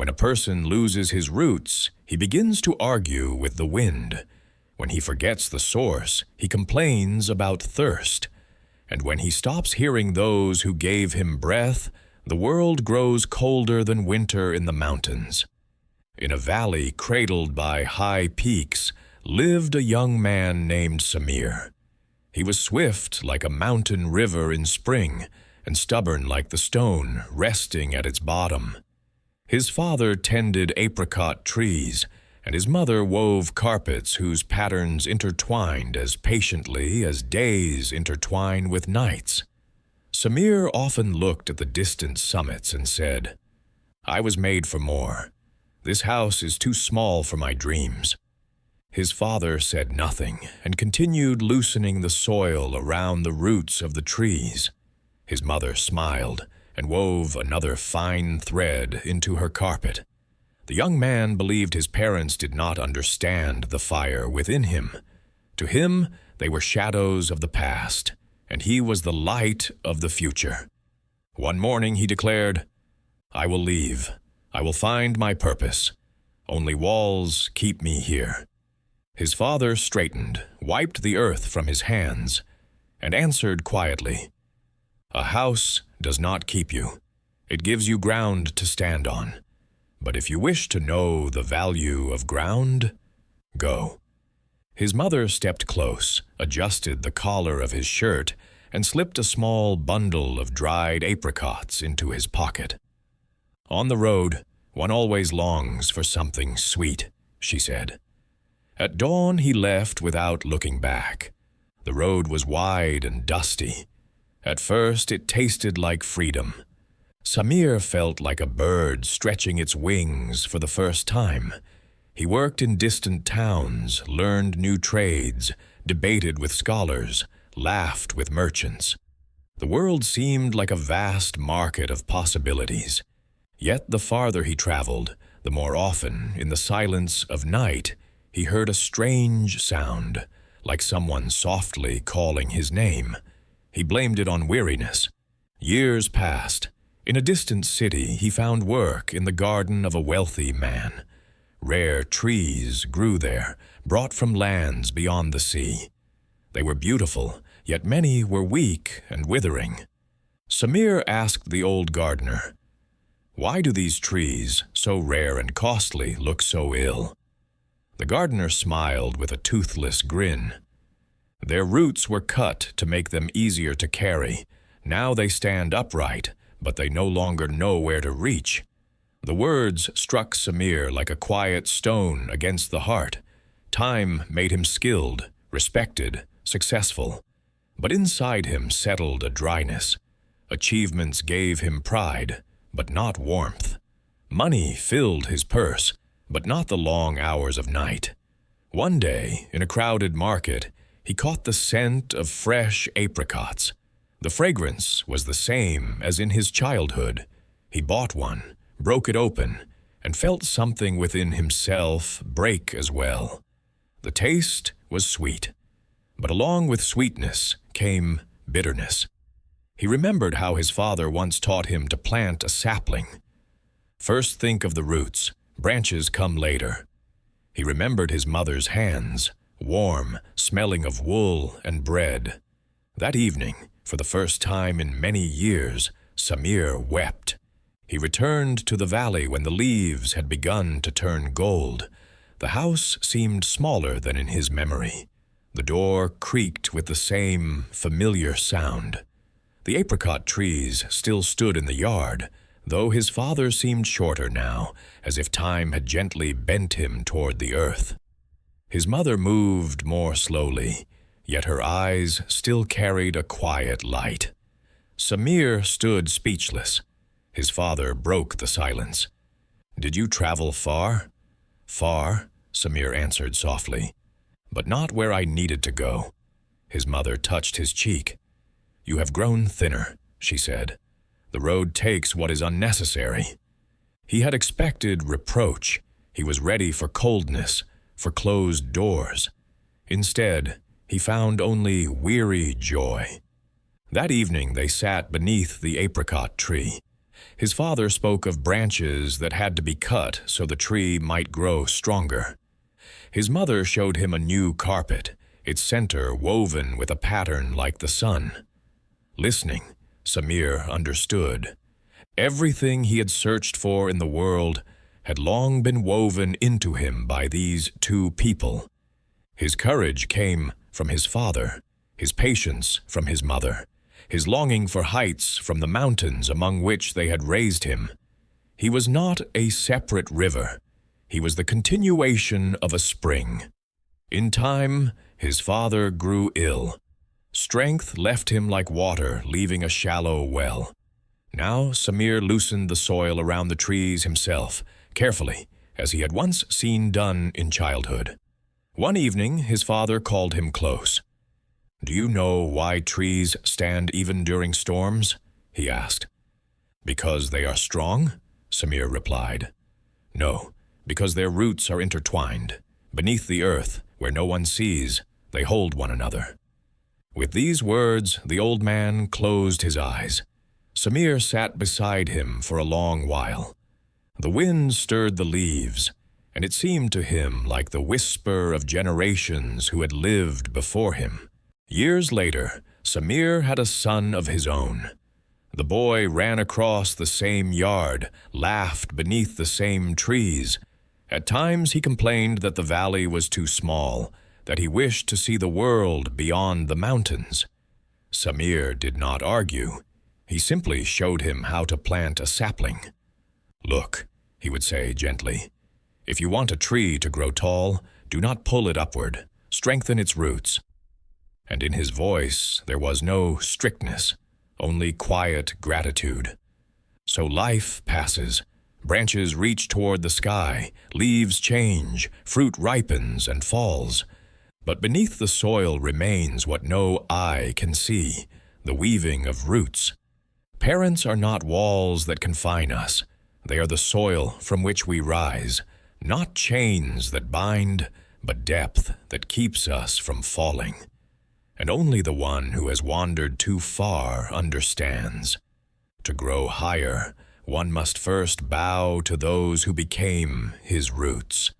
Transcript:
When a person loses his roots, he begins to argue with the wind. When he forgets the source, he complains about thirst. And when he stops hearing those who gave him breath, the world grows colder than winter in the mountains. In a valley cradled by high peaks lived a young man named Samir. He was swift like a mountain river in spring and stubborn like the stone resting at its bottom. His father tended apricot trees, and his mother wove carpets whose patterns intertwined as patiently as days intertwine with nights. Samir often looked at the distant summits and said, "I was made for more. This house is too small for my dreams." His father said nothing and continued loosening the soil around the roots of the trees. His mother smiled and wove another fine thread into her carpet. The young man believed his parents did not understand the fire within him. To him, they were shadows of the past, and he was the light of the future. One morning he declared, "I will leave. I will find my purpose. Only walls keep me here." His father straightened, wiped the earth from his hands, and answered quietly, "A house does not keep you. It gives you ground to stand on. But if you wish to know the value of ground, go." His mother stepped close, adjusted the collar of his shirt, and slipped a small bundle of dried apricots into his pocket. "On the road, one always longs for something sweet," she said. At dawn he left without looking back. The road was wide and dusty. At first it tasted like freedom. Samir felt like a bird stretching its wings for the first time. He worked in distant towns, learned new trades, debated with scholars, laughed with merchants. The world seemed like a vast market of possibilities. Yet the farther he traveled, the more often, in the silence of night, he heard a strange sound, like someone softly calling his name. He blamed it on weariness. Years passed. In a distant city, he found work in the garden of a wealthy man. Rare trees grew there, brought from lands beyond the sea. They were beautiful, yet many were weak and withering. Samir asked the old gardener, "Why do these trees, so rare and costly, look so ill?" The gardener smiled with a toothless grin. "Their roots were cut to make them easier to carry. Now they stand upright, but they no longer know where to reach." The words struck Samir like a quiet stone against the heart. Time made him skilled, respected, successful. But inside him settled a dryness. Achievements gave him pride, but not warmth. Money filled his purse, but not the long hours of night. One day, in a crowded market, he caught the scent of fresh apricots. The fragrance was the same as in his childhood. He bought one, broke it open, and felt something within himself break as well. The taste was sweet, but along with sweetness came bitterness. He remembered how his father once taught him to plant a sapling. First think of the roots, branches come later. He remembered his mother's hands, warm, smelling of wool and bread. That evening, for the first time in many years, Samir wept. He returned to the valley when the leaves had begun to turn gold. The house seemed smaller than in his memory. The door creaked with the same familiar sound. The apricot trees still stood in the yard, though his father seemed shorter now, as if time had gently bent him toward the earth. His mother moved more slowly, yet her eyes still carried a quiet light. Samir stood speechless. His father broke the silence. "Did you travel far?" "Far," Samir answered softly, "but not where I needed to go." His mother touched his cheek. "You have grown thinner," she said. "The road takes what is unnecessary." He had expected reproach. He was ready for coldness, for closed doors. Instead, he found only weary joy. That evening they sat beneath the apricot tree. His father spoke of branches that had to be cut so the tree might grow stronger. His mother showed him a new carpet, its center woven with a pattern like the sun. Listening, Samir understood. Everything he had searched for in the world had long been woven into him by these two people. His courage came from his father, his patience from his mother, his longing for heights from the mountains among which they had raised him. He was not a separate river. He was the continuation of a spring. In time, his father grew ill. Strength left him like water leaving a shallow well. Now Samir loosened the soil around the trees himself, carefully, as he had once seen done in childhood. One evening, his father called him close. "Do you know why trees stand even during storms?" he asked. "Because they are strong?" Samir replied. "No, because their roots are intertwined. Beneath the earth, where no one sees, they hold one another." With these words, the old man closed his eyes. Samir sat beside him for a long while. The wind stirred the leaves, and it seemed to him like the whisper of generations who had lived before him. Years later, Samir had a son of his own. The boy ran across the same yard, laughed beneath the same trees. At times he complained that the valley was too small, that he wished to see the world beyond the mountains. Samir did not argue. He simply showed him how to plant a sapling. "Look," he would say gently, "if you want a tree to grow tall, do not pull it upward. Strengthen its roots." And in his voice there was no strictness, only quiet gratitude. So life passes. Branches reach toward the sky, leaves change, fruit ripens and falls. But beneath the soil remains what no eye can see, the weaving of roots. Parents are not walls that confine us. They are the soil from which we rise, not chains that bind, but depth that keeps us from falling. And only the one who has wandered too far understands. To grow higher, one must first bow to those who became his roots.